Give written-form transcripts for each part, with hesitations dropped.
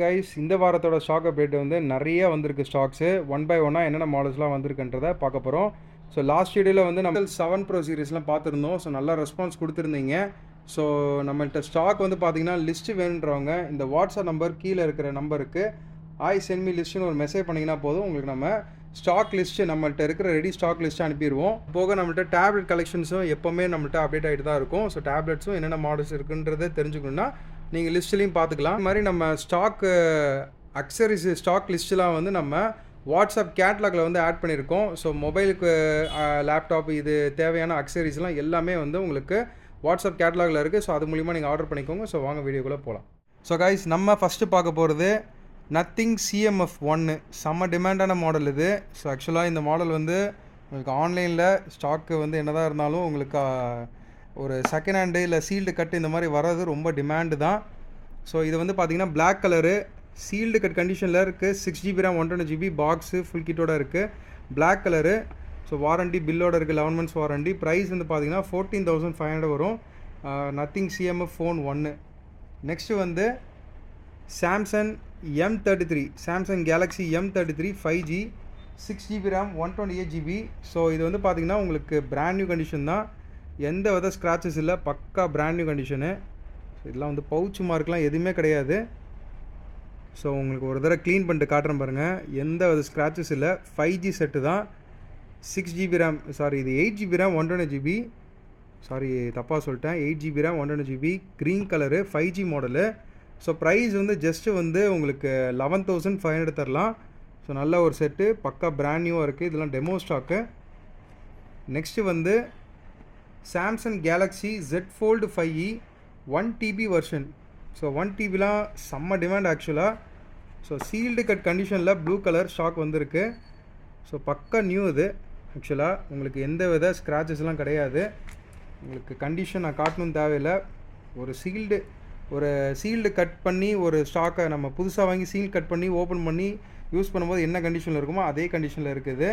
Guys, இந்த வாரத்தோட stock update வந்து நிறைய வந்திருக்கு. ஸ்டாக்ஸு ஒன் பை ஒன்னாக என்னென்ன மாடல்ஸ்லாம் வந்திருக்குன்றதை பார்க்க போகிறோம். ஸோ லாஸ்ட் வீடியோவில் வந்து நம்ம 7 ப்ரோ சீரிஸ்லாம் பார்த்துருந்தோம். ஸோ நல்லா ரெஸ்பான்ஸ் கொடுத்துருந்தீங்க. ஸோ நம்மள்கிட்ட ஸ்டாக் வந்து பார்த்தீங்கன்னா லிஸ்ட்டு வேணுன்றவங்க இந்த வாட்ஸ்அப் நம்பர் கீழே இருக்கிற நம்பருக்கு சென்ட் மீ லிஸ்ட்டுன்னு ஒரு மெசேஜ் பண்ணிங்கன்னா போதும். உங்களுக்கு நம்ம ஸ்டாக் லிஸ்ட்டு நம்மள்கிட்ட இருக்கிற ரெடி ஸ்டாக் லிஸ்ட்டு அனுப்பிடுவோம். போக நம்மள்கிட்ட டேப்லெட் கலெக்ஷன்ஸும் எப்போவுமே நம்மள்கிட்ட அப்டேட் ஆகிட்டு தான் இருக்கும். ஸோ டேப்லெட்ஸும் என்னென்ன மாடல்ஸ் இருக்குன்றதை தெரிஞ்சுக்கணுன்னா நீங்கள் லிஸ்ட்லேயும் பார்த்துக்கலாம். இது மாதிரி நம்ம ஸ்டாக்கு அக்சரிஸ் ஸ்டாக் லிஸ்ட்டெலாம் வந்து நம்ம வாட்ஸ்அப் கேட்லாகில் வந்து ஆட் பண்ணியிருக்கோம். ஸோ மொபைலுக்கு லேப்டாப் இது தேவையான அக்சரிஸ்லாம் எல்லாமே வந்து உங்களுக்கு வாட்ஸ்அப் கேட்லாகில் இருக்குது. ஸோ அது மூலிமா நீங்கள் ஆர்டர் பண்ணிக்கோங்க. ஸோ வாங்க வீடியோக்குள்ளே போகலாம். ஸோ கைஸ், நம்ம ஃபஸ்ட்டு பார்க்க போகிறது நத்திங் CMF1. செம்ம டிமாண்டான மாடல் இது. ஸோ ஆக்சுவலாக இந்த மாடல் வந்து உங்களுக்கு ஆன்லைனில் ஸ்டாக்கு வந்து என்னதான் இருந்தாலும் உங்களுக்கு ஒரு செகண்ட் ஹேண்டு இல்லை சீல்டு கட் இந்த மாதிரி வர்றது ரொம்ப டிமாண்டு தான். ஸோ இது வந்து பார்த்திங்கன்னா பிளாக் கலரு சீல்டு கட் கண்டிஷனில் இருக்குது. 6GB RAM 120GB box full கிட்டோட இருக்குது. Black colour. ஸோ வாரண்டி பில்லோட இருக்குது. 11 months வாரண்டி. ப்ரைஸ் வந்து பார்த்திங்கன்னா 14,500 வரும். Nothing CMF Phone 1. நெக்ஸ்ட்டு வந்து Samsung M33 Samsung Galaxy M33 5G 6GB RAM 128GB. So இது வந்து பார்த்திங்கன்னா உங்களுக்கு பிராண்ட் நியூ கண்டிஷன் தான். எந்த வித ஸ்க்ராச்சஸ் இல்லை, பக்கா பிராண்ட் நியூ கண்டிஷனு. இதெல்லாம் வந்து பவுச் மார்க்லாம் எதுவுமே கிடையாது. ஸோ உங்களுக்கு ஒரு தடவை க்ளீன் பண்ணிட்டு காட்டுறேன் பாருங்கள். எந்த வித ஸ்க்ராச்சஸ் இல்லை. 5G செட்டு தான். 6GB RAM இது 8GB RAM 120GB. தப்பாக சொல்லிட்டேன். 8GB RAM 120GB green colour 5G model. So price வந்து ஜஸ்ட்டு வந்து உங்களுக்கு 11,500 தரலாம். ஸோ நல்ல ஒரு செட்டு, பக்கா பிராண்ட் நியூவாக இருக்குது. இதெல்லாம் டெமோ ஸ்டாக்கு. நெக்ஸ்ட்டு வந்து Samsung Galaxy Z Fold 5e 1TB version. So 1TBலாம் செம்ம டிமாண்ட் ஆக்சுவலாக. ஸோ சீல்டு கட் கண்டிஷனில் ப்ளூ கலர் ஸ்டாக் வந்திருக்கு. ஸோ பக்கா நியூ இது. ஆக்சுவலாக உங்களுக்கு எந்த வித ஸ்க்ராச்சஸ்லாம் கிடையாது. உங்களுக்கு கண்டிஷன் நான் காட்டணும்னு தேவையில்லை. ஒரு சீல்டு கட் பண்ணி ஒரு ஸ்டாக்கை நம்ம புதுசாக வாங்கி சீல் கட் பண்ணி ஓப்பன் பண்ணி யூஸ் பண்ணும்போது என்ன கண்டிஷனில் இருக்குமோ அதே கண்டிஷனில் இருக்குது.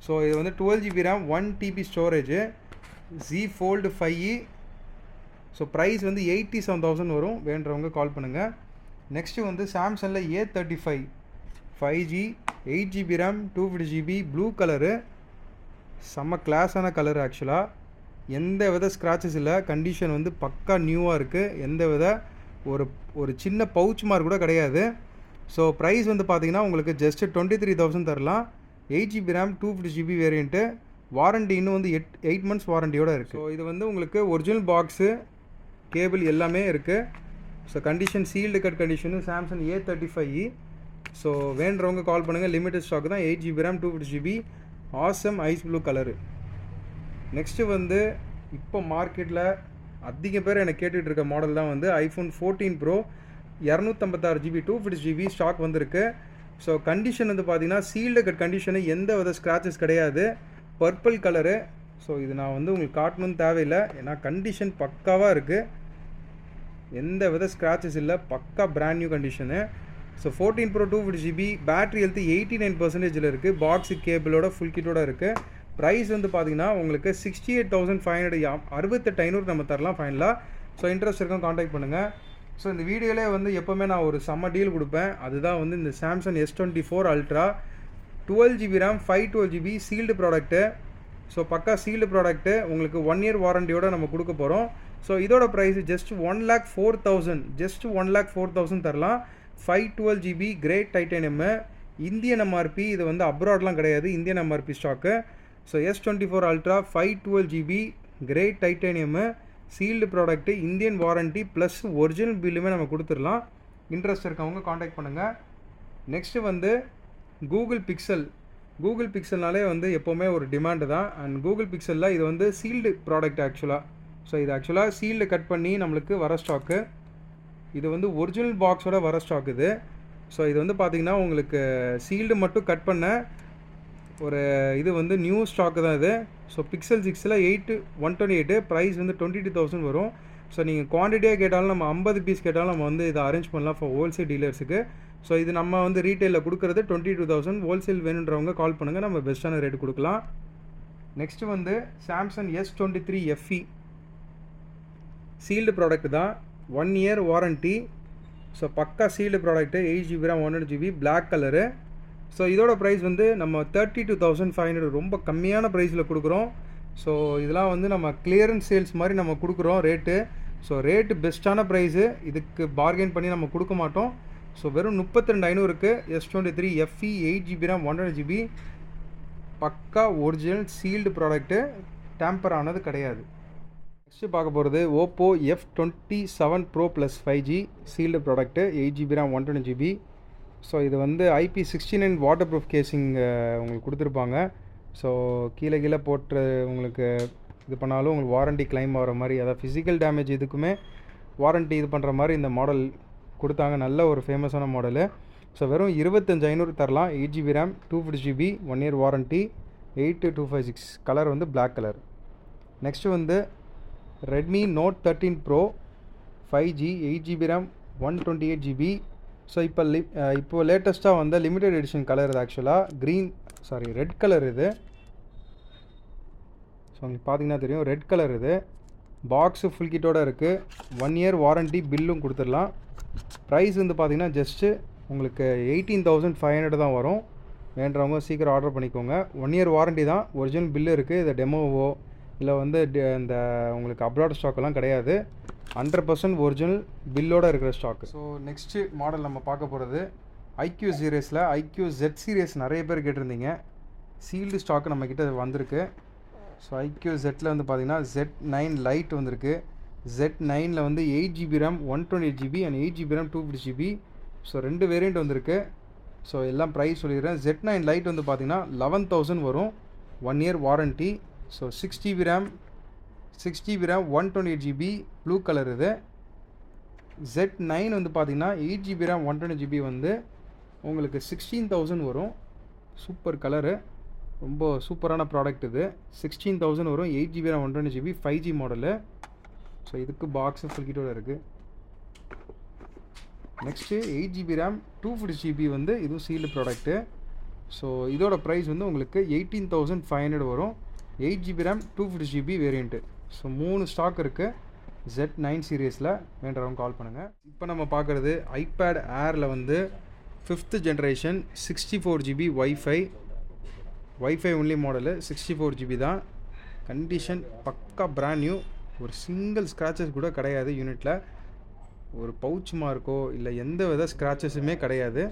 ஸோ இது வந்து 12GB RAM 1TB storage Z Fold 5e. So price வந்து 87,000 வரும். வேண்டுறவங்க கால் பண்ணுங்கள். நெக்ஸ்ட்டு வந்து சாம்சங்கில் A35 5G 8GB RAM 250GB blue colour. செம்ம கிளாஸான கலர் ஆக்சுவலாக. எந்த வித ஸ்க்ராச்சஸ் இல்லை. கண்டிஷன் வந்து பக்கா நியூவாக இருக்குது. எந்த வித ஒரு சின்ன பவுச் மார்க் கூட கிடையாது. ஸோ ப்ரைஸ் வந்து பார்த்திங்கன்னா உங்களுக்கு ஜஸ்ட்டு 23,000 தரலாம். 8GB RAM 250GB variant. Warranty இன்னும் வந்து 8 months வாரண்டியோடு இருக்குது. ஸோ இது வந்து உங்களுக்கு ஒரிஜினல் பாக்ஸு கேபிள் எல்லாமே இருக்குது. So condition sealed cut condition Samsung A35e. So வேண்டுறவங்க கால் பண்ணுங்கள். லிமிட்டட் ஸ்டாக் தான். 8GB RAM 250GB awesome ice blue colour. Next வந்து இப்போ மார்க்கெட்டில் அதிக பேர் எனக்கு கேட்டுகிட்டு இருக்க மாடல் தான் வந்து iPhone 14 Pro 256GB 250GB stock வந்திருக்கு. ஸோ கண்டிஷன் வந்து பார்த்திங்கன்னா சீல்டு கட் கண்டிஷனு, எந்த வித ஸ்க்ராச்சஸ் கிடையாது. Purple colour. ஸோ இது நான் வந்து உங்களுக்கு காட்டணும்னு தேவையில்லை, ஏன்னா கண்டிஷன் பக்காவாக இருக்குது. எந்த வித ஸ்க்ராச்சஸ் இல்லை. பக்கா brand new condition. So 14 Pro 250GB battery health 89% இருக்குது. பாக்ஸு கேபிளோட ஃபுல் கிட்டோட இருக்குது. ப்ரைஸ் வந்து பார்த்திங்கன்னா உங்களுக்கு 68,500 68,500 நம்ம தரலாம் ஃபைனலாக. ஸோ இன்ட்ரெஸ்ட் இருக்கும் காண்டாக்ட் பண்ணுங்கள். ஸோ இந்த வீடியோவிலே வந்து எப்போவுமே நான் ஒரு செம்ம டீல் கொடுப்பேன். அதுதான் வந்து இந்த Samsung S24 Ultra 12GB RAM 512GB sealed product. So பக்கா சீல்டு ப்ராடக்ட்டு. உங்களுக்கு 1 year வாரண்டியோடு நம்ம கொடுக்க போகிறோம். ஸோ இதோட ப்ரைஸ் ஜஸ்ட் 1,04,000 தரலாம். 512GB great டைட்டானியம்மு. Indian MRP. இது வந்து அப்ராட்லாம் கிடையாது, Indian MRP stock. So S24 Ultra 512GB great titanium sealed product, Indian warranty plus original பில்லுமே நம்ம கொடுத்துடலாம். இன்ட்ரெஸ்ட் இருக்கவங்க காண்டாக்ட் பண்ணுங்கள். நெக்ஸ்ட்டு வந்து கூகுள் பிக்சல்னாலே வந்து எப்போவுமே ஒரு டிமாண்டு தான். அண்ட் கூகுள் பிக்சலில் இது வந்து சீல்டு ப்ராடக்ட் ஆக்சுவலாக. ஸோ இது ஆக்சுவலாக சீல்டு கட் பண்ணி நம்மளுக்கு வர ஸ்டாக்கு. இது வந்து ஒரிஜினல் பாக்ஸோட வர ஸ்டாக் இது. ஸோ இது வந்து பார்த்திங்கன்னா உங்களுக்கு சீல்டு மட்டும் கட் பண்ண ஒரு இது வந்து நியூ ஸ்டாக்கு தான் இது. ஸோ Pixel 6ல் 128 ப்ரைஸ் வந்து 22,000 வரும். ஸோ நீங்கள் குவான்டிட்டியாக கேட்டாலும் நம்ம 50 பீஸ் கேட்டாலும் நம்ம வந்து இதை அரேஞ்ச் பண்ணலாம் ஃபார் ஹோல்சேல் டீலர்ஸுக்கு. ஸோ இது நம்ம வந்து ரீட்டெயிலில் கொடுக்குறது 22,000. ஹோல்சேல் வேணுன்றவங்க கால் பண்ணுங்கள், நம்ம பெஸ்ட்டான ரேட்டு கொடுக்கலாம். நெக்ஸ்ட்டு வந்து Samsung S23 FE sealed product தான். 1 year வாரண்ட்டி. ஸோ பக்கா sealed product 8 GB RAM 100 GB black colour. So இதோட ப்ரைஸ் வந்து நம்ம 32,500 ரொம்ப கம்மியான ப்ரைஸில் கொடுக்குறோம். ஸோ இதெல்லாம் வந்து நம்ம கிளியரன்ஸ் சேல்ஸ் மாதிரி நம்ம கொடுக்குறோம் ரேட்டு. ஸோ ரேட்டு பெஸ்ட்டான ப்ரைஸு, இதுக்கு பார்கெயின் பண்ணி நம்ம கொடுக்க மாட்டோம். ஸோ வெறும் 32,500க்கு S23 FE 8 GB RAM 100 GB பக்கா ஒரிஜினல் சீல்டு ப்ராடக்ட்டு, டேம்பர் ஆனது கிடையாது. நெக்ஸ்ட்டு பார்க்க போகிறது Oppo F27 Pro Plus 5G sealed product 8 GB RAM 120 GB. So இது வந்து IP69 வாட்டர் ப்ரூஃப் கேசிங் உங்களுக்கு கொடுத்துருப்பாங்க. ஸோ கீழே போட்டு உங்களுக்கு இது பண்ணாலும் உங்களுக்கு வாரண்ட்டி கிளைம் ஆகிற மாதிரி, அதாவது ஃபிசிக்கல் டேமேஜ் இதுக்குமே வாரண்ட்டி இது பண்ணுற மாதிரி இந்த மாடல் கொடுத்தாங்க. நல்ல ஒரு ஃபேமஸான மாடலு. ஸோ வெறும் 25,500 தரலாம். 8 GB RAM 250 GB 1 year warranty 8256 colour வந்து பிளாக் கலர். நெக்ஸ்ட்டு வந்து Redmi Note 13 Pro 5G 8 GB RAM 128 GB. So இப்போ லேட்டஸ்ட்டாக வந்த லிமிடெட் எடிஷன் கலர் இது. ஆக்சுவலாக ரெட் கலர் இது. ஸோ உங்களுக்கு பார்த்தீங்கன்னா தெரியும், ரெட் கலர் இது. பாக்ஸு ஃபுல் கிட்டோடு இருக்குது. 1 year வாரண்ட்டி பில்லும் கொடுத்துடலாம். ப்ரைஸ் வந்து பார்த்திங்கன்னா ஜஸ்ட்டு உங்களுக்கு 18,500 தான் வரும். வேண்டவங்க சீக்கிரம் ஆர்டர் பண்ணிக்கோங்க. 1 year வாரண்ட்டி தான், ஒரிஜினல் பில்லு இருக்குது. இதை டெமோவோ இல்லை வந்து இந்த உங்களுக்கு அப்ராட் ஸ்டாக்கெல்லாம் கிடையாது. 100% ஒரிஜினல் பில்லோடு இருக்கிற ஸ்டாக்கு. ஸோ நெக்ஸ்ட்டு மாடல் நம்ம பார்க்க போகிறது IQ சீரீஸில் IQ Z சீரீஸ் நிறைய பேர் கேட்டிருந்தீங்க. சீல்டு ஸ்டாக்கு நம்மக்கிட்ட வந்திருக்கு. ஸோ IQ Zல வந்து பார்த்திங்கன்னா Z9 Lite வந்திருக்கு. Z9ல் வந்து 8 GB RAM 128 GB and 8 GB RAM 250 GB. So 2 variant வந்திருக்கு. ஸோ எல்லாம் ப்ரைஸ் சொல்லிடுறேன். Z9 Lite வந்து பார்த்திங்கன்னா 11,000 வரும். 1 year warranty. So 6 GB RAM 128 GB blue colour இது. Z9 வந்து பார்த்திங்கன்னா 8 GB RAM 120 GB வந்து உங்களுக்கு 16,000 வரும். சூப்பர் கலரு, ரொம்ப சூப்பரான ப்ராடக்ட் இது. 16,000 வரும். 8 GB RAM 120 GB 5G model. So இதுக்கு பாக்ஸு ஃபுல் கிட்டோட இருக்குது. நெக்ஸ்ட்டு 8 GB RAM 250 GB வந்து இதுவும் சீல்டு ப்ராடக்ட்டு. ஸோ இதோட ப்ரைஸ் வந்து உங்களுக்கு 18,500 வரும். 8 GB RAM 250 GB variant. So 3 stock இருக்குது Z9 சீரீஸில். வேண்டவங்க கால் பண்ணுங்கள். இப்போ நம்ம பார்க்குறது iPad Airல வந்து 5th generation 64 GB Wi-Fi only model. 64 GB தான். கண்டிஷன் பக்கா பிராண்ட் நியூ. ஒரு சிங்கிள் ஸ்க்ராச்சஸ் கூட கிடையாது யூனிட்டில். ஒரு பவுச் மார்க்கோ இல்லை எந்த வித ஸ்க்ராச்சஸுமே கிடையாது.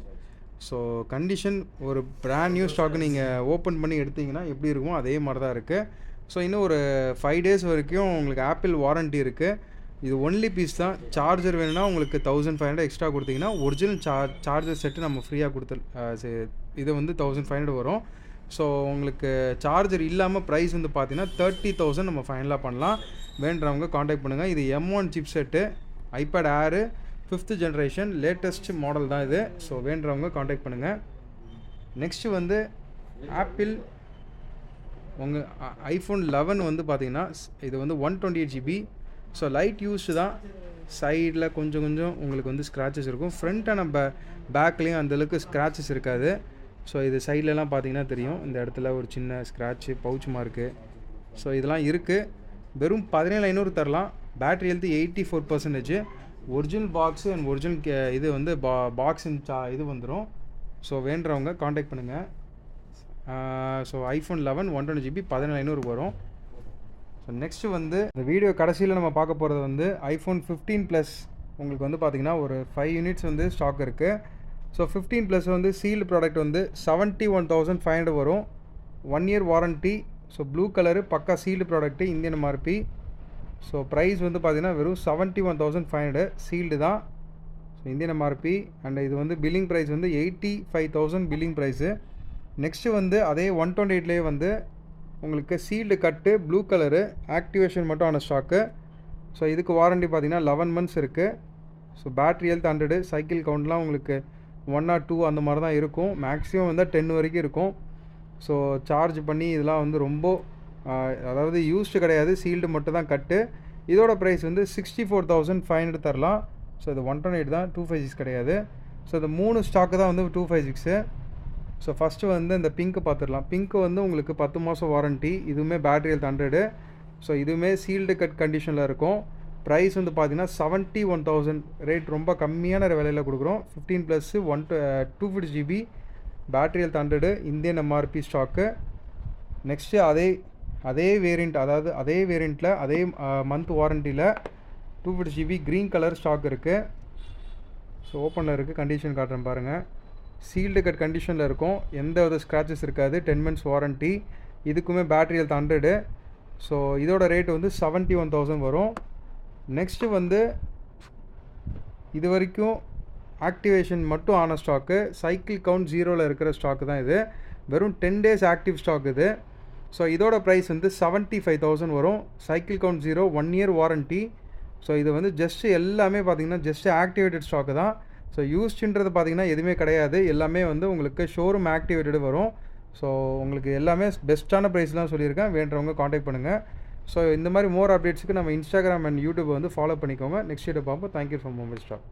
ஸோ கண்டிஷன் ஒரு பிராண்ட் நியூ ஸ்டாக்கு நீங்கள் ஓப்பன் பண்ணி எடுத்திங்கன்னா எப்படி இருக்குமோ அதே மாதிரி தான் இருக்குது. ஸோ இன்னும் ஒரு 5 days வரைக்கும் உங்களுக்கு ஆப்பிள் வாரண்ட்டி இருக்குது. இது ஒன்லி பீஸ் தான். சார்ஜர் வேணும்னா உங்களுக்கு 1,500 எக்ஸ்ட்ரா கொடுத்தீங்கன்னா ஒரிஜினல் சார்ஜர் செட்டு நம்ம ஃப்ரீயாக இது வந்து 1,500 வரும். ஸோ உங்களுக்கு சார்ஜர் இல்லாமல் ப்ரைஸ் வந்து பார்த்தீங்கன்னா 30,000 நம்ம ஃபைனலாக பண்ணலாம். வேண்டவங்க காண்டாக்ட் பண்ணுங்கள். இது M1 chip set iPad Air 5th generation latest model தான் இது. ஸோ வேண்டவங்க காண்டாக்ட் பண்ணுங்கள். நெக்ஸ்ட்டு வந்து ஆப்பிள் உங்கள் iPhone 11 வந்து பார்த்திங்கன்னா இது வந்து 128 GB. ஸோ லைட் யூஸ்டு தான். சைடில் கொஞ்சம் உங்களுக்கு வந்து ஸ்க்ராச்சஸ் இருக்கும். ஃப்ரண்ட்டாக நம்ம பேக்லேயும் அந்தளவுக்கு ஸ்க்ராச்சஸ் இருக்காது. ஸோ இது சைட்லலாம் பார்த்தீங்கன்னா தெரியும், இந்த இடத்துல ஒரு சின்ன ஸ்க்ராட்சு பவுச் மார்க்கு. ஸோ இதெல்லாம் இருக்குது. வெறும் 17,500 தரலாம். Battery health 84%. Original box and original இது வந்து பாக்ஸின் இது வந்துடும். ஸோ வேண்டவங்க காண்டாக்ட் பண்ணுங்கள். ஸோ iPhone 11 120 GB 17,500 வரும். ஸோ நெக்ஸ்ட்டு வந்து இந்த வீடியோ கடைசியில் நம்ம பார்க்க போகிறது வந்து iPhone 15 Plus உங்களுக்கு வந்து பார்த்திங்கன்னா ஒரு 5 யூனிட்ஸ் வந்து ஸ்டாக் இருக்குது. ஸோ 15 Plus வந்து சீல்டு ப்ராடக்ட் வந்து 71,500 வரும். 1 year warranty. So blue colour பக்கா sealed product, Indian MRP. So price வந்து பார்த்திங்கன்னா வெறும் 71,500 சீல்டு தான். So Indian MRP. அண்ட் இது வந்து பில்லிங் ப்ரைஸ் வந்து 85,000 பில்லிங் ப்ரைஸு. நெக்ஸ்ட்டு வந்து அதே 128லேயே வந்து உங்களுக்கு சீல்டு கட்டு ப்ளூ கலரு ஆக்டிவேஷன் மட்டும் ஆன ஸ்டாக்கு. ஸோ இதுக்கு வாரண்ட்டி பார்த்திங்கன்னா 11 months இருக்குது. ஸோ பேட்ரி ஹெல்த் 100, சைக்கிள் கவுண்ட்லாம் உங்களுக்கு 1 or 2 அந்த மாதிரி தான் இருக்கும். மேக்ஸிமம் வந்து 10 வரைக்கும் இருக்கும். ஸோ சார்ஜ் பண்ணி இதெல்லாம் வந்து ரொம்ப அதாவது யூஸ்டு கிடையாது, சீல்டு மட்டும் தான் கட்டு. இதோட ப்ரைஸ் வந்து 64,500 தரலாம். ஸோ இது 128 தான், 256 கிடையாது. ஸோ இந்த 3 ஸ்டாக்கு தான் வந்து 256. ஸோ ஃபஸ்ட்டு வந்து இந்த பிங்க்கு பார்த்துடலாம். பிங்க்கு வந்து உங்களுக்கு 10 மாதம் வாரண்ட்டி. இதுவுமே பேட்ரி ஹெல்த் 100. ஸோ இதுவுமே சீல்டு கட் கண்டிஷனில் இருக்கும். ப்ரைஸ் வந்து பார்த்தீங்கன்னா 71,000 ரேட் ரொம்ப கம்மியான விலையில் கொடுக்குறோம். 15+, 250 GB battery health 100 Indian MRP stock. Next அதே வேரியண்ட், அதாவது அதே வேரியண்ட்டில் அதே மந்த் வாரண்டியில் 250 GB க்ரீன் கலர் ஸ்டாக் இருக்குது. ஸோ ஓப்பனில் இருக்குது, கண்டிஷன் காட்டுறேன் பாருங்கள். சீல்டு கட் கண்டிஷனில் இருக்கும், எந்த வித ஸ்க்ராச்சஸ் இருக்காது, 10 months வாரண்ட்டி. இதுக்குமே பேட்டரி ஹெல்த் 100. ஸோ இதோட ரேட் வந்து 71,000 வரும். நெக்ஸ்ட்டு வந்து இது வரைக்கும் ஆக்டிவேஷன் மட்டும் ஆன ஸ்டாக்கு, சைக்கிள் கவுண்ட் 0ல் இருக்கிற ஸ்டாக்கு தான் இது. வெறும் 10 days ஆக்டிவ் ஸ்டாக் இது. ஸோ இதோட ப்ரைஸ் வந்து 75,000 வரும். Cycle count 0, 1 year warranty. So இது வந்து ஜஸ்ட்டு எல்லாமே பார்த்திங்கன்னா ஜஸ்ட்டு ஆக்டிவேட்டட் ஸ்டாக்கு தான். ஸோ யூஸ்டுன்றது பார்த்திங்கன்னா எதுவுமே கிடையாது, எல்லாமே வந்து உங்களுக்கு ஷோரூம் ஆக்டிவேட்டடு வரும். ஸோ உங்களுக்கு எல்லாமே பெஸ்ட்டான ப்ரைஸ்லாம் சொல்லியிருக்கேன், வேண்டவங்க காண்டாக்ட் பண்ணுங்கள். ஸோ இந்த மாதிரி மோர் அப்டேட்ஸுக்கு நம்ம இன்ஸ்டாகிராம் அண்ட் யூடியூப் வந்து ஃபாலோ பண்ணிக்கோங்க. நெக்ஸ்ட் வீடியோ பார்ப்போம். Thank you for mobile stock.